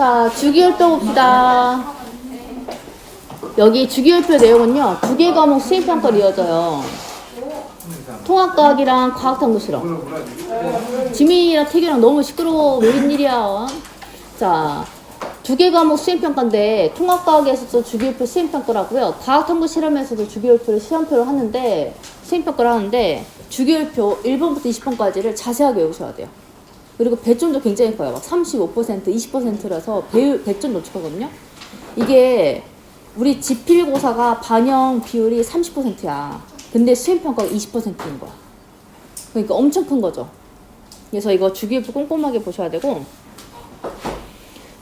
자, 주기율표 봅시다. 여기 주기율표 내용은요, 두 개 과목 수행평가로 이어져요. 통합과학이랑 과학탐구 실험. 지민이랑 태규랑 너무 시끄러워. 웬일이야. 자, 두 개 과목 수행평가인데 통합과학에서도 주기율표 수행평가라고요. 과학탐구 실험에서도 주기율표를 시험표를 하는데 수행평가를 하는데 주기율표 1번부터 20번까지를 자세하게 외우셔야 돼요. 그리고 배점도 굉장히 커요. 막 35%, 20%라서 배점 높거든요. 이게 우리 지필고사가 반영 비율이 30%야. 근데 수행평가가 20%인 거야. 그러니까 엄청 큰 거죠. 그래서 이거 주기율표 꼼꼼하게 보셔야 되고,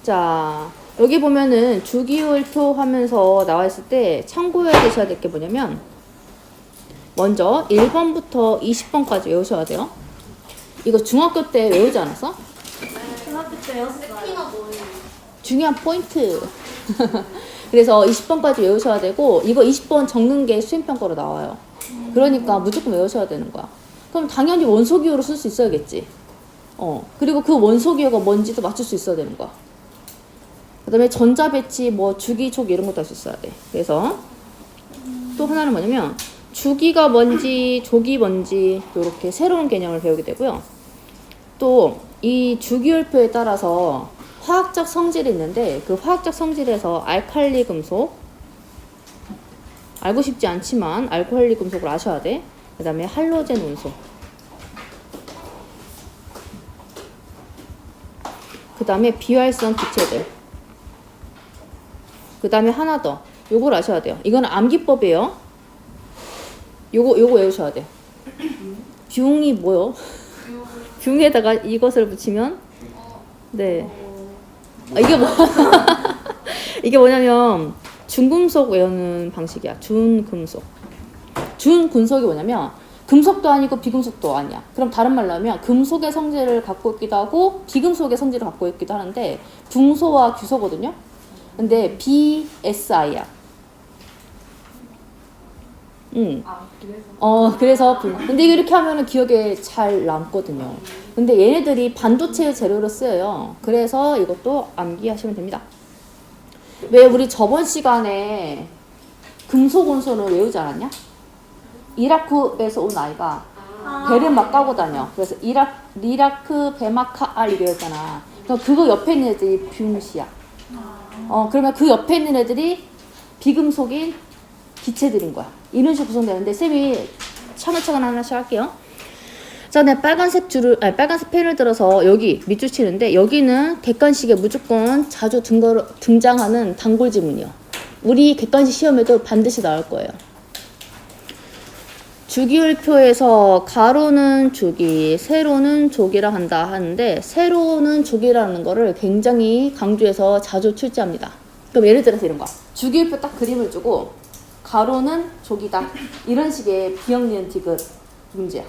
자, 여기 보면은 주기율표 하면서 나와 있을 때 참고해야 되셔야 될 게 뭐냐면, 먼저 1번부터 20번까지 외우셔야 돼요. 이거 중학교 때 외우지 않았어? 중학교 때 외웠어요. 중요한 포인트. 그래서 20번까지 외우셔야 되고, 이거 20번 적는 게 수행평가로 나와요. 그러니까 무조건 외우셔야 되는 거야. 그럼 당연히 원소기호로 쓸 수 있어야겠지. 그리고 그 원소기호가 뭔지도 맞출 수 있어야 되는 거야. 그 다음에 전자배치, 뭐 주기, 족 이런 것도 할 수 있어야 돼. 그래서 또 하나는 뭐냐면 주기가 뭔지, 족이 뭔지 이렇게 새로운 개념을 배우게 되고요. 또 이 주기율표에 따라서 화학적 성질이 있는데 그 화학적 성질에서 알칼리 금속, 알고 싶지 않지만 알코올리 금속을 아셔야 돼. 그 다음에 할로젠 원소, 그 다음에 비활성 기체들, 그 다음에 하나 더 요걸 아셔야 돼요. 이거는 암기법이에요. 요거 외우셔야 돼. 뷝이 뭐요? 뷝에다가 이것을 붙이면 네. 이게 뭐 이게 뭐냐면 준금속 외우는 방식이야. 준금속. 준금속이 뭐냐면 금속도 아니고 비금속도 아니야. 그럼 다른 말로 하면 금속의 성질을 갖고 있기도 하고 비금속의 성질을 갖고 있기도 하는데 붕소와 규소거든요. 근데 BSI야. 그래서 근데 이렇게 하면은 기억에 잘 남거든요. 근데 얘네들이 반도체의 재료로 쓰여요. 그래서 이것도 암기하시면 됩니다. 왜 우리 저번 시간에 금속 원소를 외우지 않았냐? 이라크에서 온 아이가 배를 막 까고 다녀. 그래서 리라크 베마카알 이랬잖아. 그거 옆에 있는 애들이 뷝시야. 그러면 그 옆에 있는 애들이 비금속인 기체들인 거야. 이런 식으로 구성되는데 쌤이 차근차근 하나씩 할게요. 자, 내 빨간색 펜을 들어서 여기 밑줄 치는데 여기는 객관식에 무조건 자주 등장하는 단골 지문이요. 우리 객관식 시험에도 반드시 나올 거예요. 주기율표에서 가로는 주기, 세로는 족이라 한다 하는데 세로는 족이라는 거를 굉장히 강조해서 자주 출제합니다. 그럼 예를 들어서 이런 거야. 주기율표 딱 그림을 주고 가로는 족이다. 이런 식의 비역, 니은, 디귿 문제야.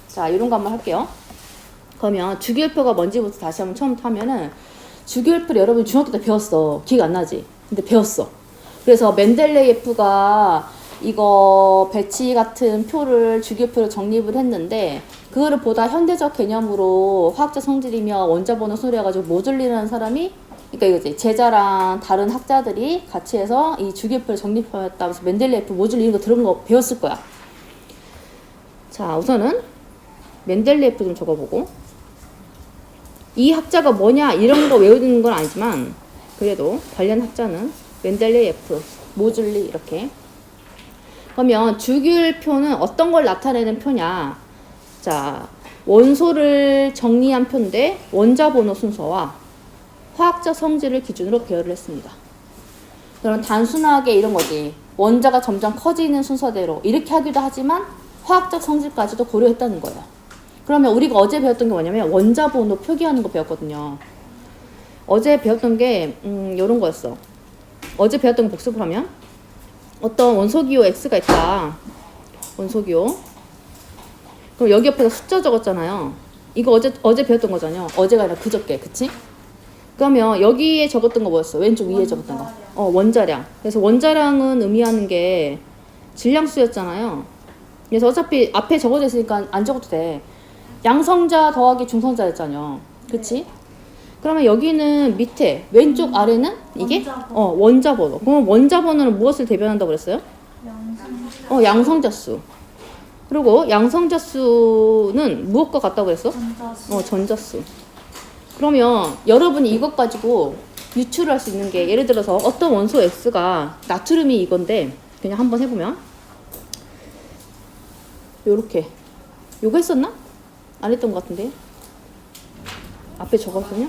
자, 이런 거 한번 할게요. 그러면 주기율표가 뭔지부터 다시 한번 처음부터 하면은 주기율표를 여러분 중학교 때 배웠어. 기억 안 나지? 근데 배웠어. 그래서 멘델레예프가 이거 배치 같은 표를 주기율표로 정립을 했는데 그거를 보다 현대적 개념으로 화학적 성질이며 원자번호 순으로 해가지고 모듈리라는 사람이 그러니까 이거지 제자랑 다른 학자들이 같이 해서 이 주기율표를 정립하였다면서 멘델레예프 모듈리 이런 거 들은 거 배웠을 거야. 자, 우선은 멘델레예프 좀 적어보고 이 학자가 뭐냐 이런 거 외우는 건 아니지만 그래도 관련 학자는 멘델레예프, 모듈리 이렇게. 그러면 주기율표는 어떤 걸 나타내는 표냐? 자, 원소를 정리한 표인데 원자 번호 순서와 화학적 성질을 기준으로 배열을 했습니다. 그럼 단순하게 이런 거지. 원자가 점점 커지는 순서대로 이렇게 하기도 하지만 화학적 성질까지도 고려했다는 거예요. 그러면 우리가 어제 배웠던 게 뭐냐면 원자 번호 표기하는 거 배웠거든요. 어제 배웠던 게 이런 거였어. 어제 배웠던 거 복습을 하면 어떤 원소기호 X가 있다. 원소기호. 그럼 여기 옆에서 숫자 적었잖아요. 이거 어제 배웠던 거잖아요. 어제가 아니라 그저께. 그치? 그러면 여기에 적었던 거 뭐였어? 왼쪽 위에 적었던 거. 원자량. 그래서 원자량은 의미하는 게 질량수였잖아요. 그래서 어차피 앞에 적어져 있으니까 안 적어도 돼. 양성자 더하기 중성자였잖아요. 그치? 그러면 여기는 밑에 왼쪽 아래는 이게 원자번호. 원자번호. 그럼 원자번호는 무엇을 대변한다고 그랬어요? 양성. 양성자수. 그리고 양성자수는 무엇과 같다고 그랬어? 전자수. 전자수. 그러면 여러분이 이것 가지고 유추를 할 수 있는 게 예를 들어서 어떤 원소 X가 나트륨이 이건데 그냥 한번 해보면 요렇게 요거 했었나? 안 했던 것 같은데 앞에 적었었냐?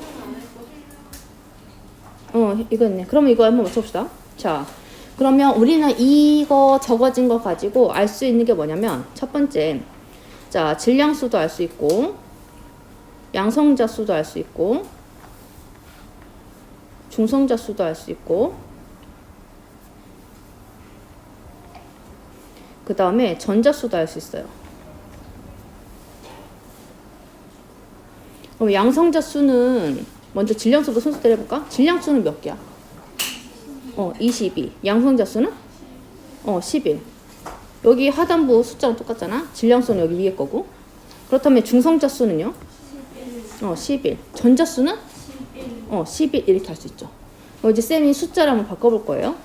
이거 했네. 그러면 이거 한번 맞춰봅시다. 자, 그러면 우리는 이거 적어진 거 가지고 알 수 있는 게 뭐냐면 첫 번째, 자, 질량수도 알 수 있고 양성자수도 알 수 있고 중성자수도 알 수 있고 그 다음에 전자수도 알 수 있어요. 그럼 양성자수는 먼저 질량수도 순서대로 해볼까? 질량수는 몇 개야? 22. 양성자수는? 11. 여기 하단부 숫자랑 똑같잖아. 질량수는 여기 위에 거고. 그렇다면 중성자수는요? 11. 전자수는? 11 이렇게 할 수 있죠. 이제 쌤이 숫자를 한번 바꿔볼 거예요.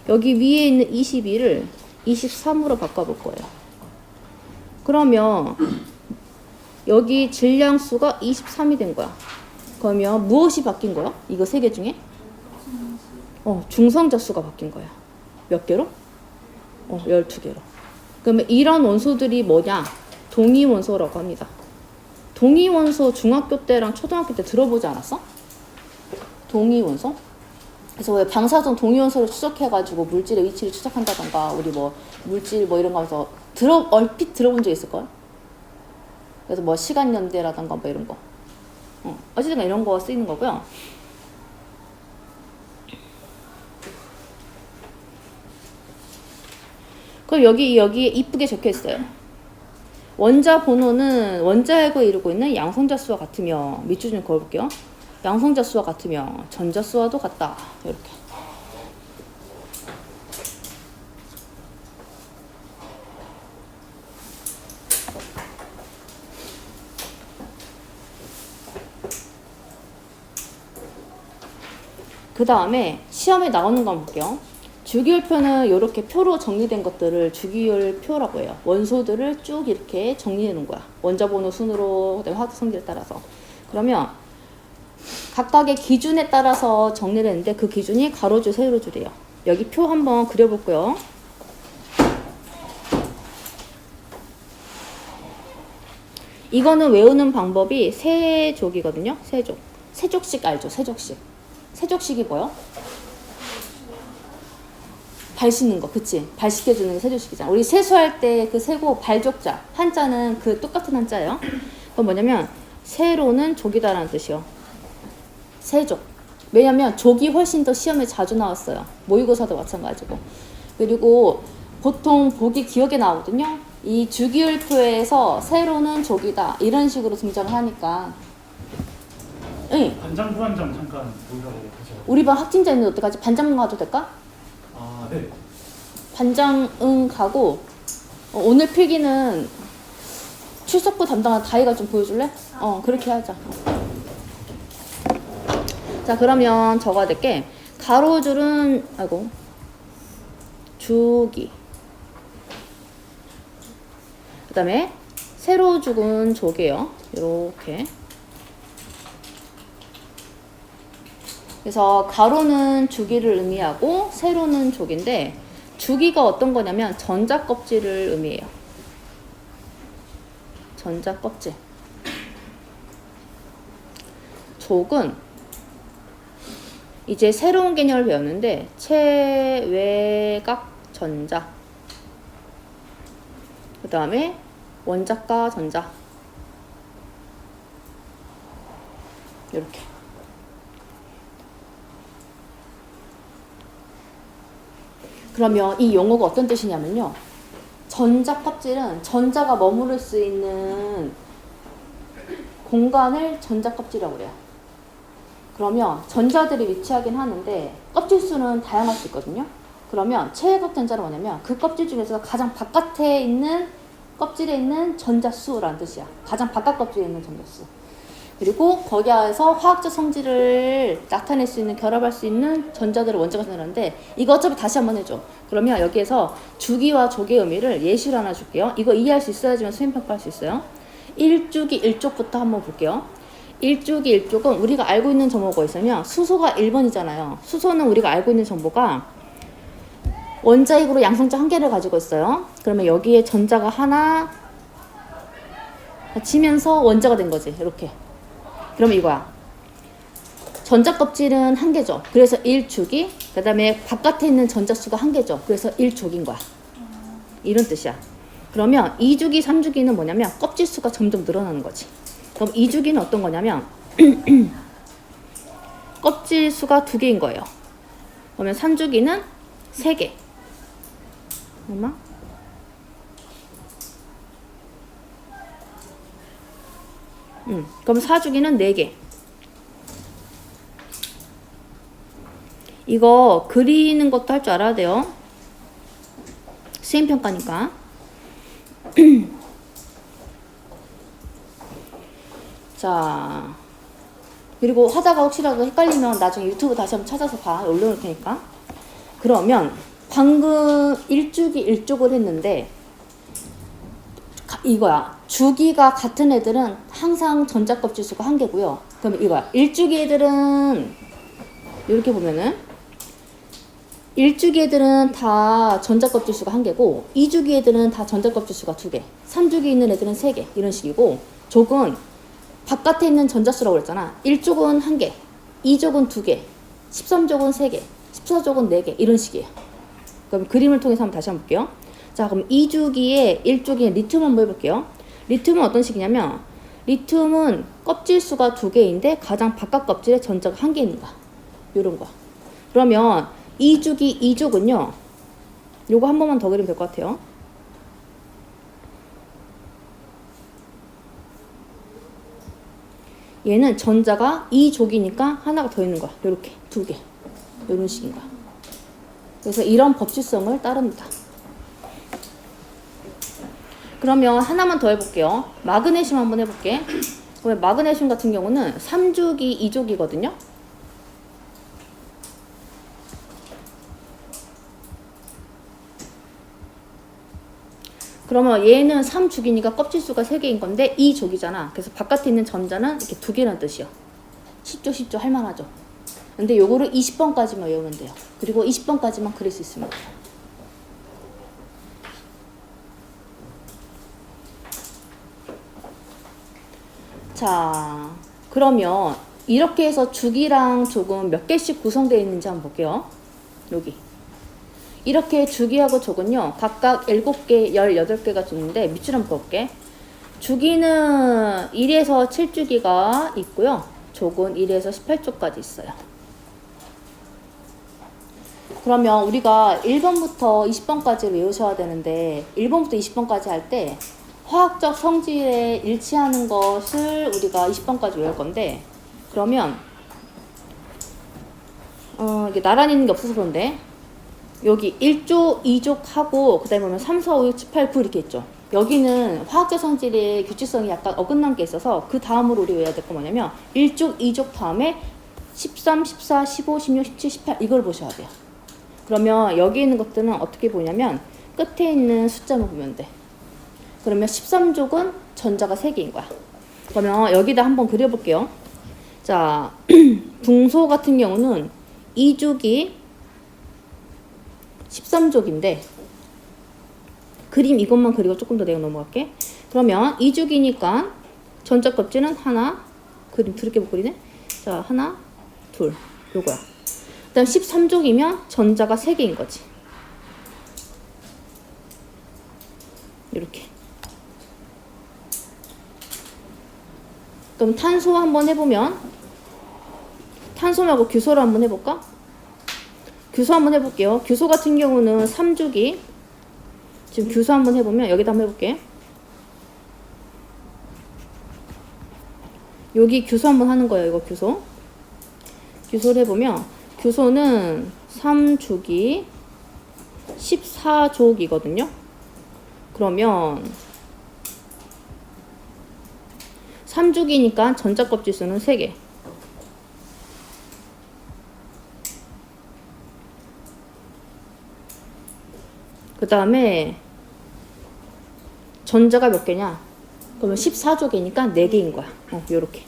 여기 위에 있는 22를 23으로 바꿔볼 거예요. 그러면 여기 질량수가 23이 된 거야. 그러면 무엇이 바뀐 거야? 이거 세 개 중에? 중성자수가 바뀐 거야. 몇 개로? 12개로. 그러면 이런 원소들이 뭐냐? 동위원소라고 합니다. 동위원소 중학교 때랑 초등학교 때 들어보지 않았어? 동위원소? 그래서 왜 방사선 동위원소를 추적해가지고 물질의 위치를 추적한다던가 우리 뭐 물질 뭐 이런 거 하면서 얼핏 들어본 적 있을걸? 그래서 뭐 시간연대라던가 뭐 이런 거. 어쨌든 이런 거 쓰이는 거고요. 그럼 여기에 이쁘게 적혀 있어요. 원자 번호는 원자핵을 이루고 있는 양성자수와 같으며 밑줄 좀 그어볼게요. 양성자수와 같으며 전자수와도 같다. 이렇게. 그 다음에 시험에 나오는 거 한번 볼게요. 주기율표는 이렇게 표로 정리된 것들을 주기율표라고 해요. 원소들을 쭉 이렇게 정리해 놓은 거야. 원자번호 순으로, 그다음에 화학 성질에 따라서. 그러면 각각의 기준에 따라서 정리를 했는데 그 기준이 가로줄, 세로줄이에요. 여기 표 한번 그려볼게요. 이거는 외우는 방법이 세족이거든요. 세족. 세족식 알죠? 세족식. 세족식이 뭐요? 발 씻는 거, 그치? 발 씻겨주는 게 세족식이잖아. 우리 세수할 때 그 세고 발족자, 한자는 그 똑같은 한자예요. 그건 뭐냐면 세로는 족이다라는 뜻이요. 세족. 왜냐면 족이 훨씬 더 시험에 자주 나왔어요. 모의고사도 마찬가지고. 그리고 보통 보기 기억에 나오거든요. 이 주기율표에서 세로는 족이다 이런 식으로 등장을 하니까. 응. 반장 부반장 잠깐 보이라고 하죠. 우리 반 학진자 있는데 어떡하지? 반장 가도 될까? 아, 네. 반장은 가고 오늘 필기는 출석부 담당한 다이가 좀 보여줄래? 그렇게 하자. 자, 그러면 적어야 될 게 가로줄은 주기, 그 다음에 세로줄은 족이에요. 이렇게. 그래서 가로는 주기를 의미하고 세로는 족인데 주기가 어떤 거냐면 전자 껍질을 의미해요. 전자 껍질. 족은 이제 새로운 개념을 배웠는데 체외각 전자, 그 다음에 원자가 전자, 이렇게. 그러면 이 용어가 어떤 뜻이냐면요. 전자 껍질은 전자가 머무를 수 있는 공간을 전자 껍질이라고 그래요. 그러면 전자들이 위치하긴 하는데 껍질 수는 다양할 수 있거든요. 그러면 체외각 전자는 뭐냐면 그 껍질 중에서 가장 바깥에 있는 껍질에 있는 전자수라는 뜻이야. 가장 바깥 껍질에 있는 전자수. 그리고 거기에서 화학적 성질을 나타낼 수 있는, 결합할 수 있는 전자들을 원자가 생겨나는데, 이거 어차피 다시 한번 해줘. 그러면 여기에서 주기와 족의 의미를 예시로 하나 줄게요. 이거 이해할 수 있어야지만 수행평가할 수 있어요. 1주기 1족부터 한번 볼게요. 1주기 1족은 우리가 알고 있는 정보가 있으면 수소가 1번이잖아요. 수소는 우리가 알고 있는 정보가 원자핵으로 양성자 한 개를 가지고 있어요. 그러면 여기에 전자가 하나 치면서 원자가 된 거지. 이렇게. 그러면 이거야. 전자 껍질은 한 개죠. 그래서 1주기. 그 다음에 바깥에 있는 전자 수가 한 개죠. 그래서 1족인 거야. 이런 뜻이야. 그러면 2주기, 3주기는 뭐냐면 껍질 수가 점점 늘어나는 거지. 그럼 2주기는 어떤 거냐면 껍질 수가 2개인 거예요. 그러면 3주기는 3개. 얼마? 그럼 4주기는 4개. 이거 그리는 것도 할 줄 알아야 돼요. 수행평가니까. 자, 그리고 하다가 혹시라도 헷갈리면 나중에 유튜브 다시 한번 찾아서 봐. 올려놓을 테니까. 그러면 방금 1주기 1족을 했는데 이거야. 주기가 같은 애들은 항상 전자 껍질 수가 한 개고요. 그럼 이거야. 1주기 애들은 이렇게 보면은 1주기 애들은 다 전자 껍질 수가 한 개고 2주기 애들은 다 전자 껍질 수가 2개. 3주기 있는 애들은 3개. 이런 식이고 족은 바깥에 있는 전자 수라고 그랬잖아. 1족은 1개, 2족은 2개, 13족은 3개, 14족은 4개. 이런 식이에요. 그럼 그림을 통해서 한번 다시 한번 볼게요. 자, 그럼 2주기에 1주기에 리튬 한번 해볼게요. 리튬은 어떤 식이냐면 리튬은 껍질 수가 2개인데 가장 바깥 껍질에 전자가 1개 있는 거야. 요런 거야. 그러면 2주기 2족은요. 요거 한 번만 더 그리면 될 것 같아요. 얘는 전자가 2족이니까 하나가 더 있는 거야. 요렇게 2개. 요런 식인 거야. 그래서 이런 법칙성을 따릅니다. 그러면 하나만 더 해볼게요. 마그네슘 한번 해볼게. 그러면 마그네슘 같은 경우는 3주기 2족이거든요. 그러면 얘는 3주기니까 껍질수가 3개인 건데 2족이잖아. 그래서 바깥에 있는 전자는 이렇게 2개라는 뜻이요. 쉽죠? 할만하죠? 근데 요거를 20번까지만 외우면 돼요. 그리고 20번까지만 그릴 수 있으면 돼요. 자, 그러면 이렇게 해서 주기랑 족은 몇 개씩 구성되어 있는지 한번 볼게요. 여기. 이렇게 주기하고 족은요, 각각 7개, 18개가 주는데 밑줄 한번 볼게. 주기는 1에서 7주기가 있고요. 족은 1에서 18족까지 있어요. 그러면 우리가 1번부터 20번까지 외우셔야 되는데 1번부터 20번까지 할 때 화학적 성질에 일치하는 것을 우리가 20번까지 외울 건데 그러면 이게 나란히 있는 게 없어서 그런데 여기 1족, 2족 하고 그 다음에 보면 3, 4, 5, 6, 7, 8, 9 이렇게 있죠. 여기는 화학적 성질의 규칙성이 약간 어긋난 게 있어서 그 다음으로 우리 외워야 될 거 뭐냐면 1족, 2족 다음에 13, 14, 15, 16, 17, 18 이걸 보셔야 돼요. 그러면 여기 있는 것들은 어떻게 보냐면 끝에 있는 숫자만 보면 돼. 그러면 13족은 전자가 3개인 거야. 그러면 여기다 한번 그려볼게요. 자, 붕소 같은 경우는 2족이 13족인데 그림 이것만 그리고 조금 더 내가 넘어갈게. 그러면 2족이니까 전자 껍질은 하나, 그림 드럽게 못 그리네. 자, 하나, 둘, 요거야. 그 다음 13족이면 전자가 3개인 거지. 이렇게. 그럼 탄소 한번 해보면 탄소 말고 규소를 한번 해볼까? 규소 한번 해볼게요. 규소 같은 경우는 3주기. 지금 규소 한번 해보면 여기다 한번 해볼게. 여기 규소 한번 하는 거예요. 이거 규소. 규소를 해보면 규소는 3주기 14족이거든요. 그러면 3주기니까 전자껍질 수는 3개. 그 다음에 전자가 몇 개냐? 그러면 14조개니까 4개인 거야. 요렇게.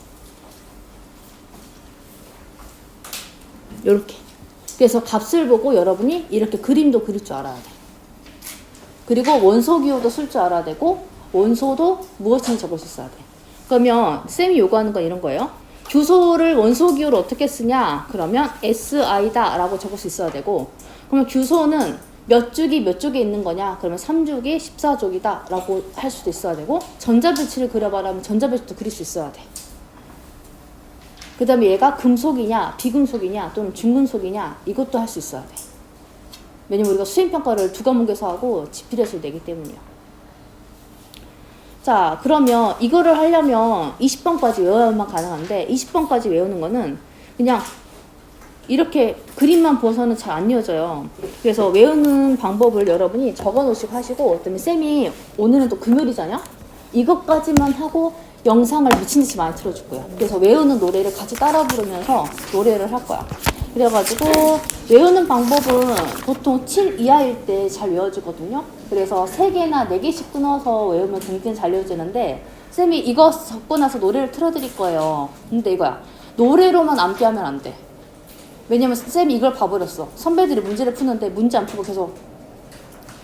요렇게. 그래서 값을 보고 여러분이 이렇게 그림도 그릴 줄 알아야 돼. 그리고 원소 기호도 쓸 줄 알아야 되고 원소도 무엇인지 적을 수 있어야 돼. 그러면 쌤이 요구하는 건 이런 거예요. 규소를 원소 기호로 어떻게 쓰냐? 그러면 SI다 라고 적을 수 있어야 되고, 그러면 규소는 몇 주기 몇 쪽에 있는 거냐? 그러면 3주기 14쪽이다 라고 할 수도 있어야 되고, 전자배치를 그려봐라 하면 전자배치도 그릴 수 있어야 돼. 그 다음에 얘가 금속이냐 비금속이냐 또는 중금속이냐 이것도 할 수 있어야 돼. 왜냐면 우리가 수행평가를 2과목에서 하고 지필에서 내기 때문이야. 자, 그러면 이거를 하려면 20번까지 외워야만 가능한데 20번까지 외우는 거는 그냥 이렇게 그림만 봐서는 잘 안 이어져요. 그래서 외우는 방법을 여러분이 적어 놓으시고 하시고, 그다음에 쌤이 오늘은 또 금요일이잖아요. 이것까지만 하고 영상을 미친듯이 많이 틀어줄 거예요. 그래서 외우는 노래를 같이 따라 부르면서 노래를 할 거야. 그래가지고 외우는 방법은 보통 7 이하일 때 잘 외워지거든요. 그래서 3개나 4개씩 끊어서 외우면 굉장히 잘 외워지는데, 쌤이 이거 적고 나서 노래를 틀어드릴 거예요. 근데 이거야. 노래로만 암기하면 안 돼. 왜냐면 쌤이 이걸 봐버렸어. 선배들이 문제를 푸는데 문제 안 푸고 계속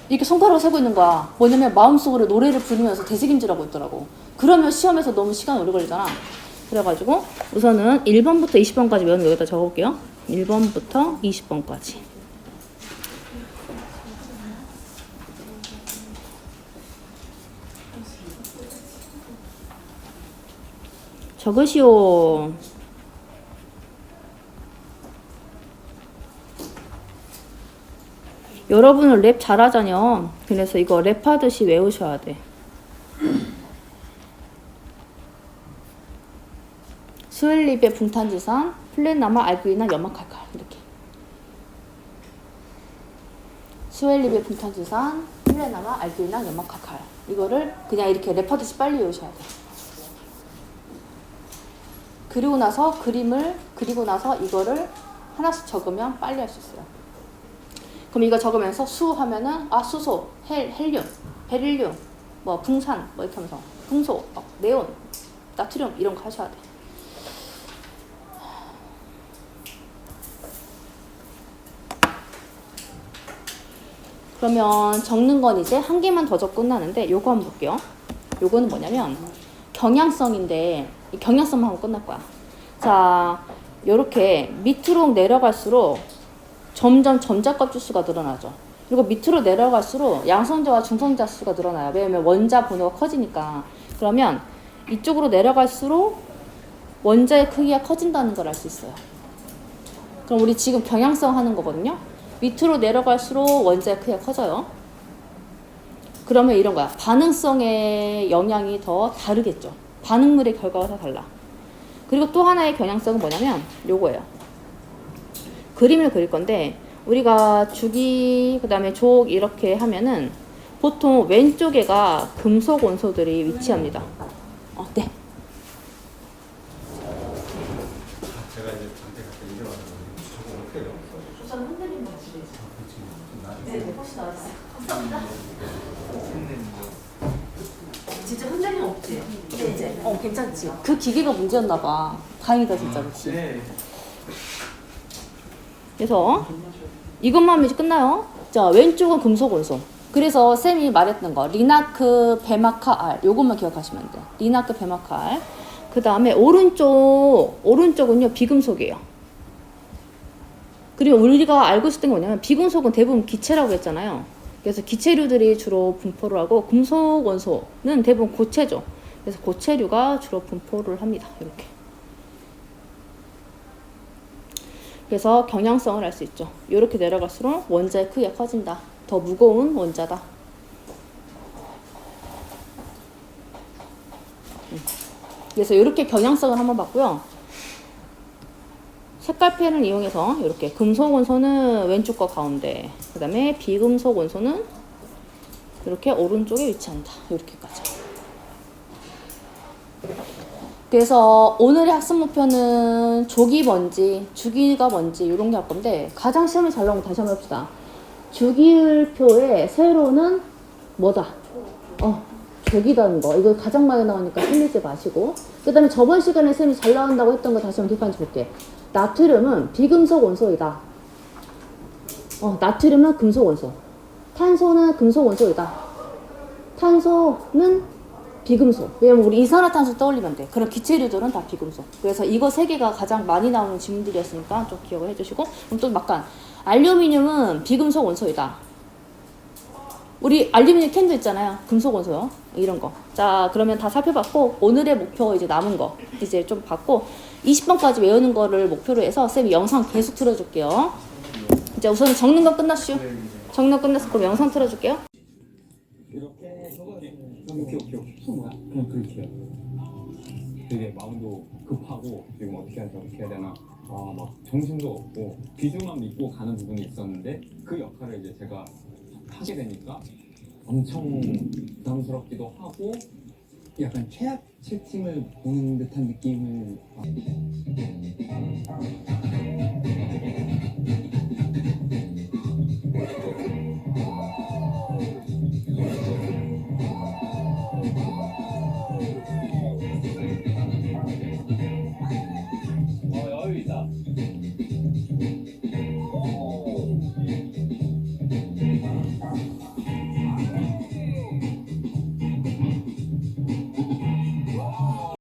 이렇게 손가락을 세고 있는 거야. 뭐냐면 마음속으로 노래를 부르면서 대책임질하고 있더라고. 그러면 시험에서 너무 시간 오래 걸리잖아. 그래가지고 우선은 1번부터 20번까지 외우는 거 여기다 적어볼게요. 1번부터 20번까지. 적으시오. 여러분은 랩 잘하잖여. 그래서 이거 랩하듯이 외우셔야 돼. 스웰립의 붕탄지산, 플랫나마, 알그이나, 연막칼칼 이렇게. 스웰립의 붕탄지산, 플랫나마, 알그이나, 연막칼칼. 이거를 그냥 이렇게 랩하듯이 빨리 외우셔야 돼. 그리고 나서 그림을 그리고 나서 이거를 하나씩 적으면 빨리 할 수 있어요. 그럼 이거 적으면서 수 하면은 수소, 헬륨, 베릴륨, 뭐 붕산 뭐 이렇게 하면서 금소, 네온, 나트륨 이런 거 하셔야 돼. 그러면 적는 건 이제 한 개만 더 적고 끝나는데, 요거 한번 볼게요. 요거는 뭐냐면 경향성인데 이 경향성만 하고 끝날 거야. 자, 요렇게 밑으로 내려갈수록 점점 전자껍질 수가 늘어나죠. 그리고 밑으로 내려갈수록 양성자와 중성자 수가 늘어나요. 왜냐면 원자 번호가 커지니까. 그러면 이쪽으로 내려갈수록 원자의 크기가 커진다는 걸 알 수 있어요. 그럼 우리 지금 경향성 하는 거거든요. 밑으로 내려갈수록 원자의 크기가 커져요. 그러면 이런 거야. 반응성의 영향이 더 다르겠죠. 반응물의 결과가 더 달라. 그리고 또 하나의 경향성은 뭐냐면 요거예요. 그림을 그릴 건데, 우리가 주기 그 다음에 족 이렇게 하면은 보통 왼쪽에가 금속 원소들이 위치합니다. 네. 제가 이제 장대가 이래가지고 저거 어떻게 해요? 우선 흔들리는 거지. 네, 훨씬 나았어요. 감사합니다. 진짜 흔들림 없지? 네, 이제. 괜찮지. 그 기계가 문제였나 봐. 다행이다 진짜. 그치? 네. 그래서 이것만 하면 이제 끝나요. 자, 왼쪽은 금속 원소. 그래서 쌤이 말했던 거 리나크, 베마카, 알 요것만 기억하시면 돼요. 리나크, 베마카, 알. 그 다음에 오른쪽은요 비금속이에요. 그리고 우리가 알고 있었던 게 뭐냐면 비금속은 대부분 기체라고 했잖아요. 그래서 기체류들이 주로 분포를 하고 금속 원소는 대부분 고체죠. 그래서 고체류가 주로 분포를 합니다. 이렇게. 그래서 경향성을 알 수 있죠. 이렇게 내려갈수록 원자의 크기가 커진다. 더 무거운 원자다. 그래서 이렇게 경향성을 한번 봤고요. 색깔펜을 이용해서 이렇게 금속 원소는 왼쪽과 가운데, 그 다음에 비금속 원소는 이렇게 오른쪽에 위치한다. 이렇게까지. 그래서 오늘의 학습 목표는 족이 뭔지, 주기가 뭔지 이런 게 할 건데 가장 시험에 잘 나온 거 다시 한번 해봅시다. 주기율표의 세로는 뭐다? 족이라는 거. 이거 가장 많이 나오니까 틀리지 마시고. 그 다음에 저번 시간에 쌤이 잘 나온다고 했던 거 다시 한번 뒷판지 볼게. 나트륨은 비금속 원소이다. 나트륨은 금속 원소. 탄소는 금속 원소이다. 탄소는 비금속. 왜냐면 우리 이산화탄소 떠올리면 돼. 그럼 기체류들은 다 비금속. 그래서 이거 세 개가 가장 많이 나오는 질문들이었으니까 좀 기억을 해주시고. 그럼 또 막간. 알루미늄은 비금속 원소이다. 우리 알루미늄 캔도 있잖아요. 금속 원소요. 이런 거. 자, 그러면 다 살펴봤고 오늘의 목표 이제 남은 거 이제 좀 봤고 20번까지 외우는 거를 목표로 해서 쌤이 영상 계속 틀어줄게요. 이제 우선은 적는 거 끝났슈. 적는 거 끝났을 거면 영상 틀어줄게요. 오케이. 뭐야? 그냥 그렇게요. 되게 마음도 급하고 지금 어떻게 해야 되나 막 정신도 없고 비중만 믿고 가는 부분이 있었는데 그 역할을 이제 제가 하게 되니까 엄청 부담스럽기도 하고 약간 최악 채팅을 보는 듯한 느낌을